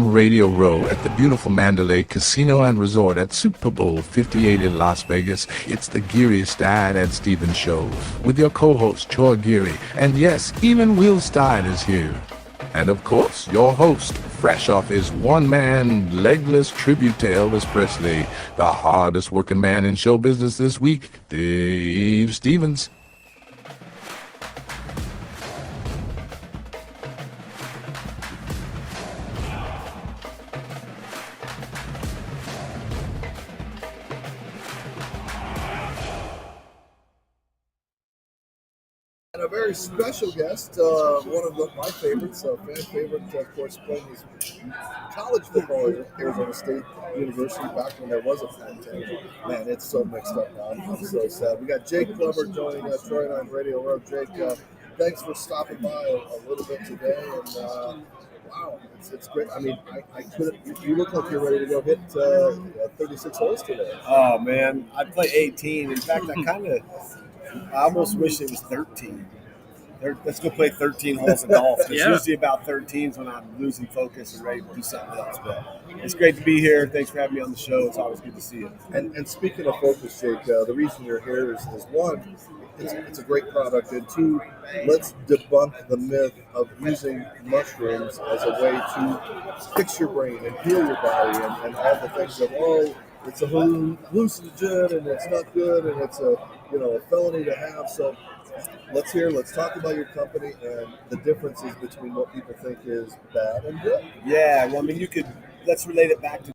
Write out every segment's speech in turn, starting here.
Radio Row at the beautiful Mandalay Casino and Resort at Super Bowl 58 in Las Vegas. It's the Geary, Stein, and Steven show with your co-host, Geary. And yes, even Will Stein is here. And of course, your host, fresh off his one-man, legless tribute to Elvis Presley, the hardest working man in show business this week, Dave Stevens. And a very special guest, one of my favorites, fan favorite, of course, playing his college football at Arizona State University back when there was a Pac-10. Man, it's so mixed up now. I'm so sad. We got Jake Plummer joining Troy and I on Radio Row. Jake, thanks for stopping by a little bit today. And wow, it's great. I mean, I couldn't. You look like you're ready to go hit 36 holes today. Oh man, I play 18. In fact, I almost wish it was 13. Let's go play 13 holes of golf. It's usually about 13s when I'm losing focus and ready to do something else. But it's great to be here. Thanks for having me on the show. It's always good to see you. And speaking of focus, Jake, the reason you're here is one, it's a great product, and two, let's debunk the myth of using mushrooms as a way to fix your brain and heal your body and all the things of, it's a hallucinogen and it's not good and it's a felony to have. So let's talk about your company and the differences between what people think is bad and good. Yeah, well, I mean, let's relate it back to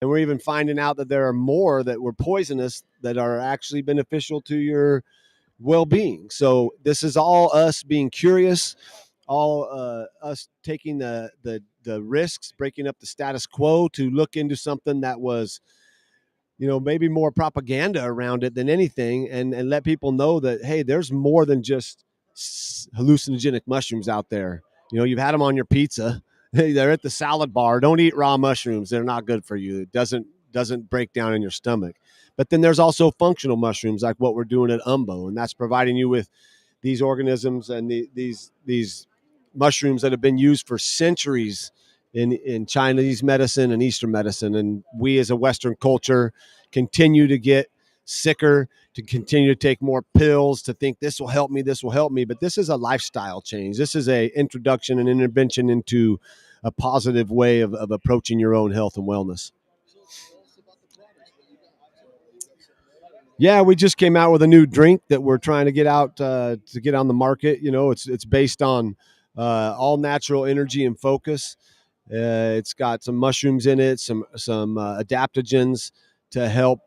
and we're even finding out that there are more that were poisonous that are actually beneficial to your well-being. So this is all us being curious, all us taking the risks, breaking up the status quo to look into something that was, maybe more propaganda around it than anything, and let people know that, hey, there's more than just hallucinogenic mushrooms out there. You've had them on your pizza. They're at the salad bar. Don't eat raw mushrooms. They're not good for you. It doesn't break down in your stomach. But then there's also functional mushrooms like what we're doing at Umbo, and that's providing you with these organisms and these mushrooms that have been used for centuries in Chinese medicine and Eastern medicine. And we as a Western culture continue to get sicker, to continue to take more pills, to think this will help me. But this is a lifestyle change. This is a introduction and intervention into a positive way of approaching your own health and wellness. Yeah, we just came out with a new drink that we're trying to get out to get on the market. It's based on all natural energy and focus. It's got some mushrooms in it, some adaptogens to help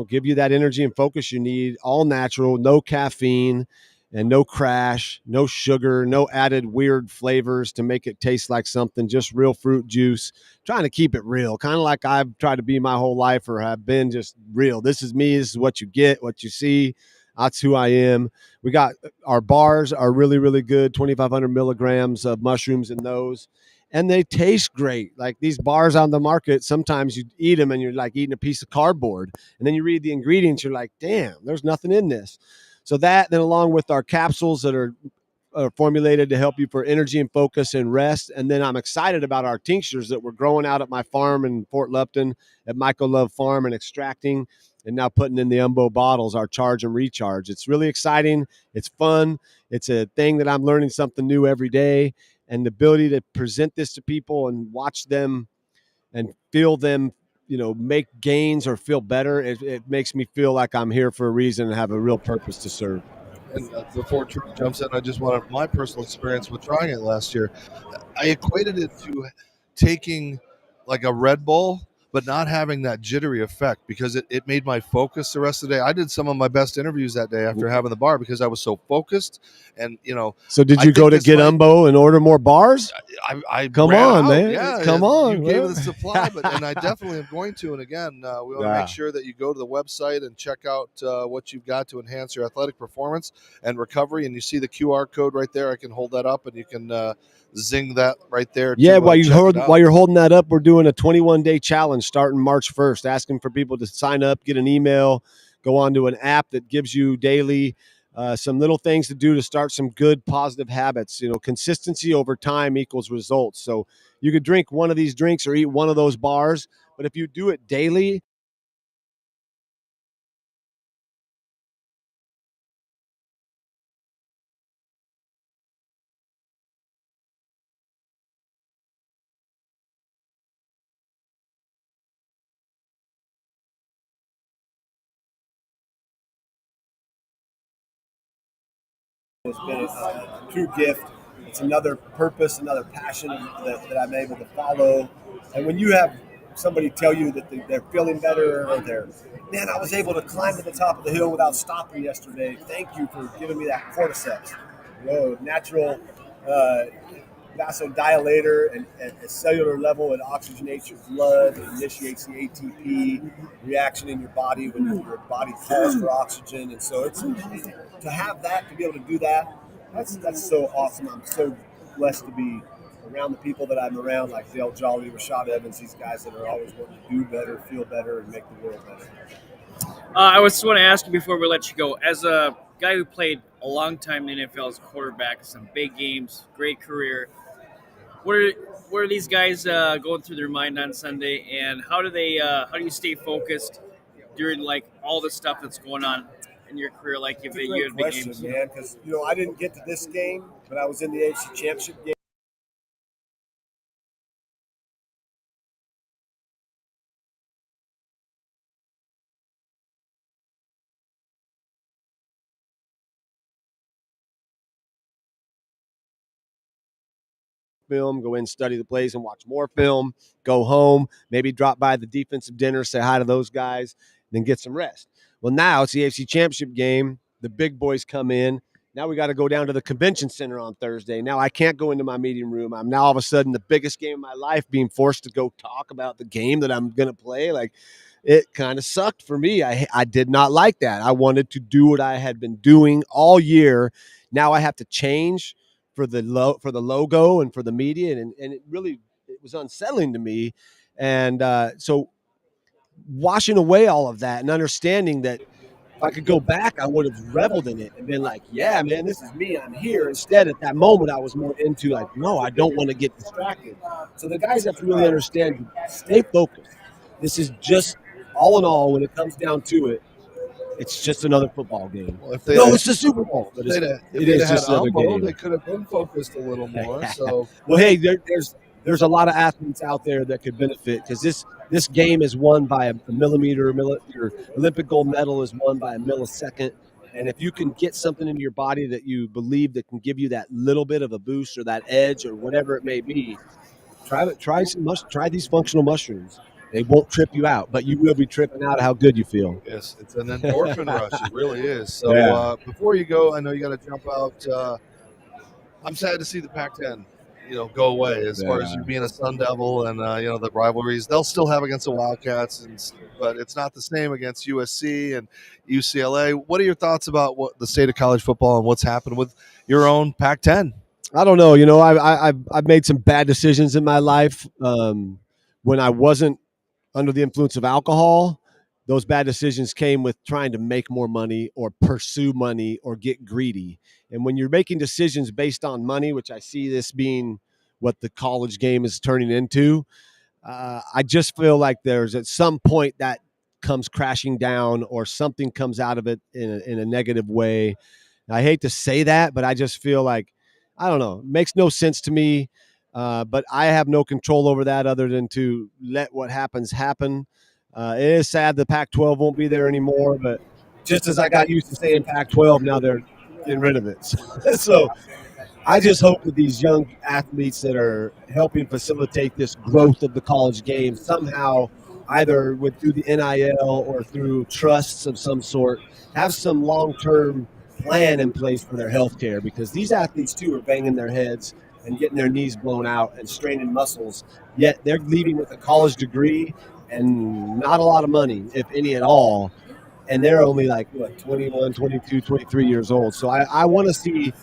give you that energy and focus you need. All natural, no caffeine, and no crash, no sugar, no added weird flavors to make it taste like something. Just real fruit juice. Trying to keep it real, kind of like I've tried to be my whole life, or have been, just real. This is me. This is what you get, what you see. That's who I am. We got our bars are really, really good. 2,500 milligrams of mushrooms in those. And they taste great. Like these bars on the market, sometimes you eat them and you're like eating a piece of cardboard. And then you read the ingredients, you're like, damn, there's nothing in this. So that, then along with our capsules that are formulated to help you for energy and focus and rest. And then I'm excited about our tinctures that we're growing out at my farm in Fort Lupton at Michael Love Farm and extracting and now putting in the Umbo bottles, our charge and recharge. It's really exciting. It's fun. It's a thing that I'm learning something new every day. And the ability to present this to people and watch them and feel them make gains or feel better, it makes me feel like I'm here for a reason and have a real purpose to serve. And before Trey jumps in, I just wanted my personal experience with trying it last year. I equated it to taking like a Red Bull, but not having that jittery effect, because it made my focus the rest of the day. I did some of my best interviews that day after having the bar because I was so focused. And So did you go to Get Umbo and order more bars? I Come ran on, out. man. Yeah, Come on. You gave it the supply, and I definitely am going to. And again, we want to make sure that you go to the website and check out what you've got to enhance your athletic performance and recovery. And you see the QR code right there. I can hold that up, and you can zing that right there. Yeah, while you're holding that up, we're doing a 21-day challenge starting March 1st, asking for people to sign up, get an email, go onto an app that gives you daily some little things to do to start some good positive habits. Consistency over time equals results. So you could drink one of these drinks or eat one of those bars, but if you do it daily, It's been a true gift. It's another purpose, another passion that I'm able to follow. And when you have somebody tell you that they're feeling better, or man, I was able to climb to the top of the hill without stopping yesterday. Thank you for giving me that cordyceps. Natural vasodilator, and at a cellular level, it oxygenates your blood, it initiates the ATP reaction in your body when your body calls for oxygen. And so it's to have that, to be able to do that, that's so awesome. I'm so blessed to be around the people that I'm around, like Dale Jolly, Rashad Evans, these guys that are always wanting to do better, feel better, and make the world better. I just want to ask you before we let you go, as a guy who played a long time in the NFL as a quarterback, some big games, great career, what are these guys going through their mind on Sunday, and how do you stay focused during like all the stuff that's going on in your career? Like if you had big games, man, because I didn't get to this game, but I was in the AFC Championship game. Film, go in, study the plays, and watch more film, go home, maybe drop by the defensive dinner, say hi to those guys, then get some rest. Well, now it's the AFC Championship game. The big boys come in. Now we got to go down to the convention center on Thursday. Now I can't go into my meeting room. I'm now all of a sudden the biggest game of my life, being forced to go talk about the game that I'm going to play. Like, it kind of sucked for me. I did not like that. I wanted to do what I had been doing all year. Now I have to change for the logo and for the media, and it was unsettling to me. And so washing away all of that and understanding that if I could go back, I would have reveled in it and been like, yeah, man, this is me. I'm here. Instead, at that moment, I was more into like, no, I don't want to get distracted. So the guys have to really understand, stay focused. This is just, all in all, when it comes down to it, it's just another football game. Well, it's the Super Bowl. But it is just another game. They could have been focused a little more. So, well, hey, there's a lot of athletes out there that could benefit, because this game is won by a millimeter. Your Olympic gold medal is won by a millisecond. And if you can get something into your body that you believe that can give you that little bit of a boost or that edge or whatever it may be, try these functional mushrooms. They won't trip you out, but you will be tripping out how good you feel. Yes, it's an endorphin rush. It really is. So before you go, I know you got to jump out. I'm sad to see the Pac-10, go away as far as you being a Sun Devil and, the rivalries. They'll still have against the Wildcats, but it's not the same against USC and UCLA. What are your thoughts about what the state of college football and what's happened with your own Pac-10? I don't know. I've made some bad decisions in my life when I wasn't under the influence of alcohol. Those bad decisions came with trying to make more money or pursue money or get greedy. And when you're making decisions based on money, which I see this being what the college game is turning into, I just feel like there's at some point that comes crashing down or something comes out of it in a negative way. I hate to say that, but I just feel like, I don't know, it makes no sense to me. But I have no control over that other than to let what happens happen. It is sad the Pac-12 won't be there anymore, but just as I got used to saying Pac-12, now they're getting rid of it. So I just hope that these young athletes that are helping facilitate this growth of the college game somehow, either through the NIL or through trusts of some sort, have some long-term plan in place for their health care, because these athletes too are banging their heads and getting their knees blown out and straining muscles, yet they're leaving with a college degree and not a lot of money, if any at all, and they're only like 21, 22, 23 years old. So I want to see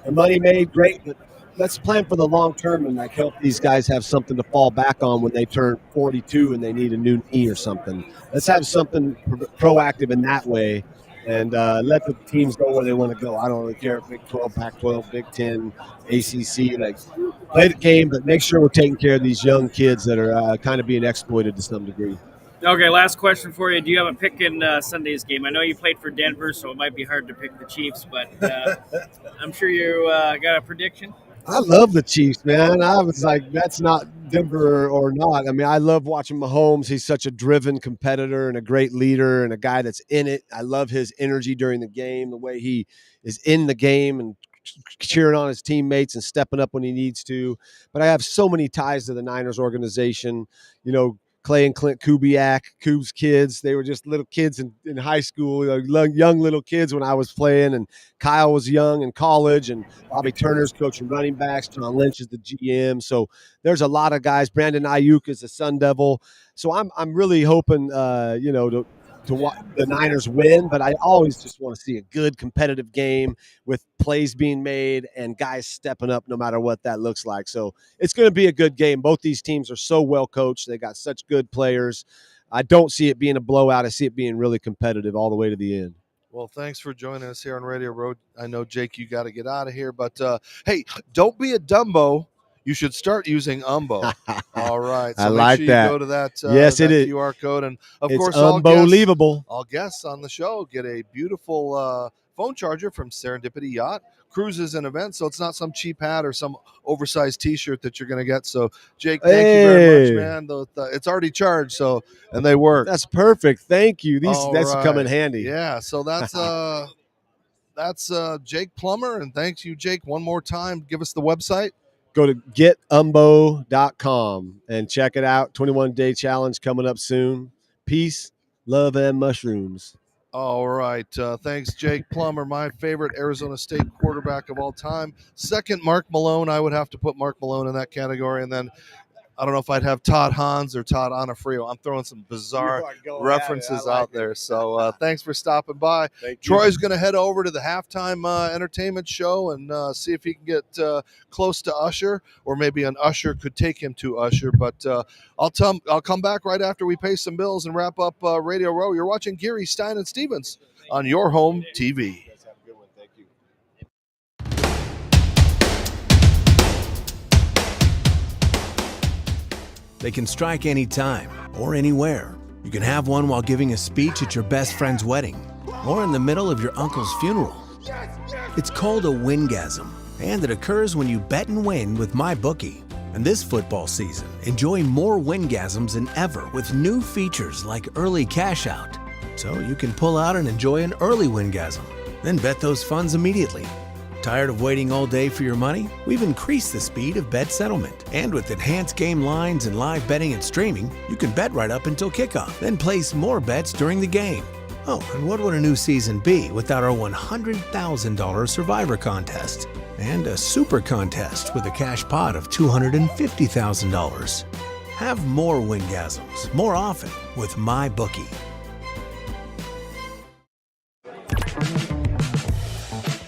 the money made, great, but let's plan for the long term and like help these guys have something to fall back on when they turn 42 and they need a new knee or something. Let's have something proactive in that way, and let the teams go where they want to go. I don't really care if Big 12, Pac-12, Big 10, ACC, like play the game, but make sure we're taking care of these young kids that are kind of being exploited to some degree. Okay, last question for you. Do you have a pick in Sunday's game? I know you played for Denver, so it might be hard to pick the Chiefs, but I'm sure you got a prediction. I love the Chiefs, man. I was like, that's not Denver or not. I mean, I love watching Mahomes. He's such a driven competitor and a great leader and a guy that's in it. I love his energy during the game, the way he is in the game and cheering on his teammates and stepping up when he needs to. But I have so many ties to the Niners organization. You know, Clay and Clint Kubiak, Coob's kids, they were just little kids in high school, young little kids when I was playing, and Kyle was young in college, and Bobby Turner's coaching running backs, John Lynch is the GM. So there's a lot of guys. Brandon Ayuk is the Sun Devil. So I'm really hoping, to watch the Niners win, but I always just want to see a good competitive game with plays being made and guys stepping up no matter what that looks like. So it's going to be a good game. Both these teams are so well coached. They got such good players. I don't see it being a blowout. I see it being really competitive all the way to the end. Well, thanks for joining us here on Radio Road. I know, Jake, you got to get out of here, but hey, don't be a Dumbo. You should start using Umbo. All right. So I make like sure that. you go to that, yes, that it is. QR code. And, of it's course, unbelievable. all guests on the show get a beautiful phone charger from Serendipity Yacht Cruises and Events. So it's not some cheap hat or some oversized T-shirt that you're going to get. So, Jake, thank you very much, man. It's already charged, and they work. That's perfect. Thank you. That's come in handy. Yeah, so that's Jake Plummer, and thanks you, Jake, one more time. Give us the website. Go to getumbo.com and check it out. 21-day challenge coming up soon. Peace, love, and mushrooms. All right. Thanks, Jake Plummer, my favorite Arizona State quarterback of all time. Second, Mark Malone. I would have to put Mark Malone in that category. And then I don't know if I'd have Todd Hans or Todd Onofrio. I'm throwing some bizarre references out there. So thanks for stopping by. Troy's going to head over to the halftime entertainment show and see if he can get close to Usher, or maybe an Usher could take him to Usher. But I'll come back right after we pay some bills and wrap up Radio Row. You're watching Geary, Stein, and Stevens on your home TV. They can strike anytime or anywhere. You can have one while giving a speech at your best friend's wedding or in the middle of your uncle's funeral. It's called a wingasm, and it occurs when you bet and win with MyBookie. And this football season, enjoy more wingasms than ever with new features like early cash out. So you can pull out and enjoy an early wingasm, then bet those funds immediately. Tired of waiting all day for your money? We've increased the speed of bet settlement. And with enhanced game lines and live betting and streaming, you can bet right up until kickoff, then place more bets during the game. Oh, and what would a new season be without our $100,000 Survivor contest? And a super contest with a cash pot of $250,000. Have more wingasms, more often with MyBookie.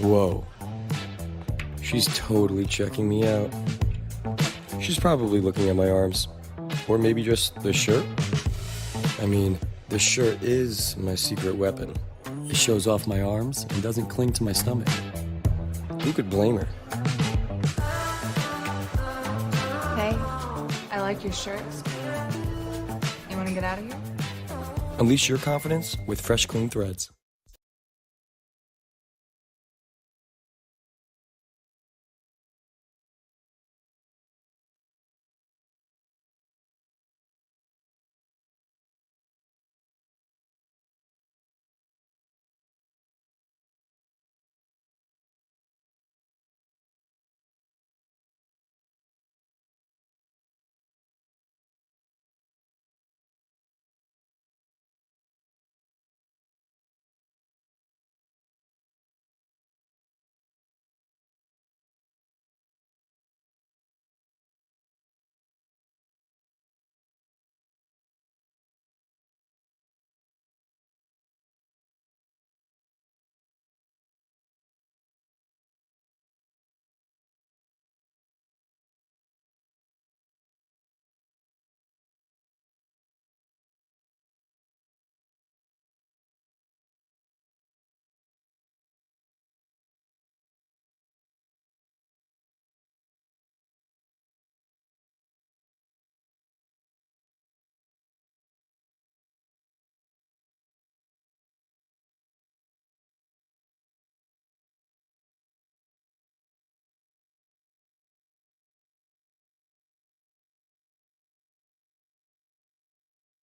Whoa. She's totally checking me out. She's probably looking at my arms. Or maybe just the shirt. I mean, the shirt is my secret weapon. It shows off my arms and doesn't cling to my stomach. Who could blame her? Hey, I like your shirts. You want to get out of here? Unleash your confidence with fresh, clean threads.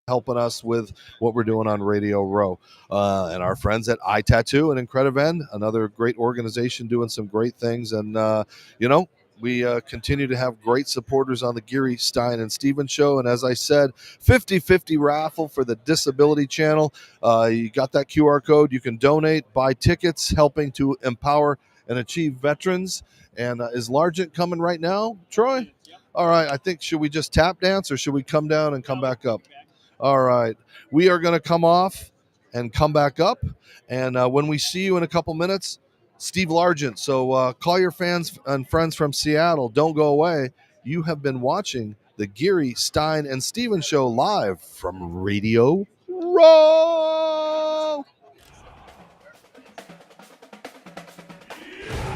helping us with what we're doing on Radio Row. And our friends at iTattoo and Incrediven, another great organization doing some great things. And, we continue to have great supporters on the Geary, Stein, and Steven show. And as I said, 50-50 raffle for the Disability Channel. You got that QR code. You can donate, buy tickets, helping to empower and achieve veterans. And is Largent coming right now, Troy? Yep. All right. I think, should we just tap dance or should we come down and come back up? All right. We are going to come off and come back up. And when we see you in a couple minutes, Steve Largent. So call your fans and friends from Seattle. Don't go away. You have been watching the Geary, Stein, and Steven show live from Radio Row.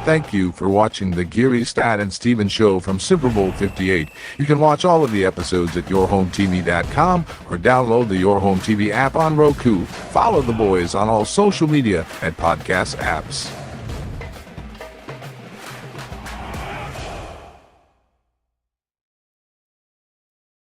Thank you for watching the Geary, Stein, and Steven show from Super Bowl 58. You can watch all of the episodes at yourhometv.com or download the Your Home TV app on Roku. Follow the boys on all social media and podcast apps.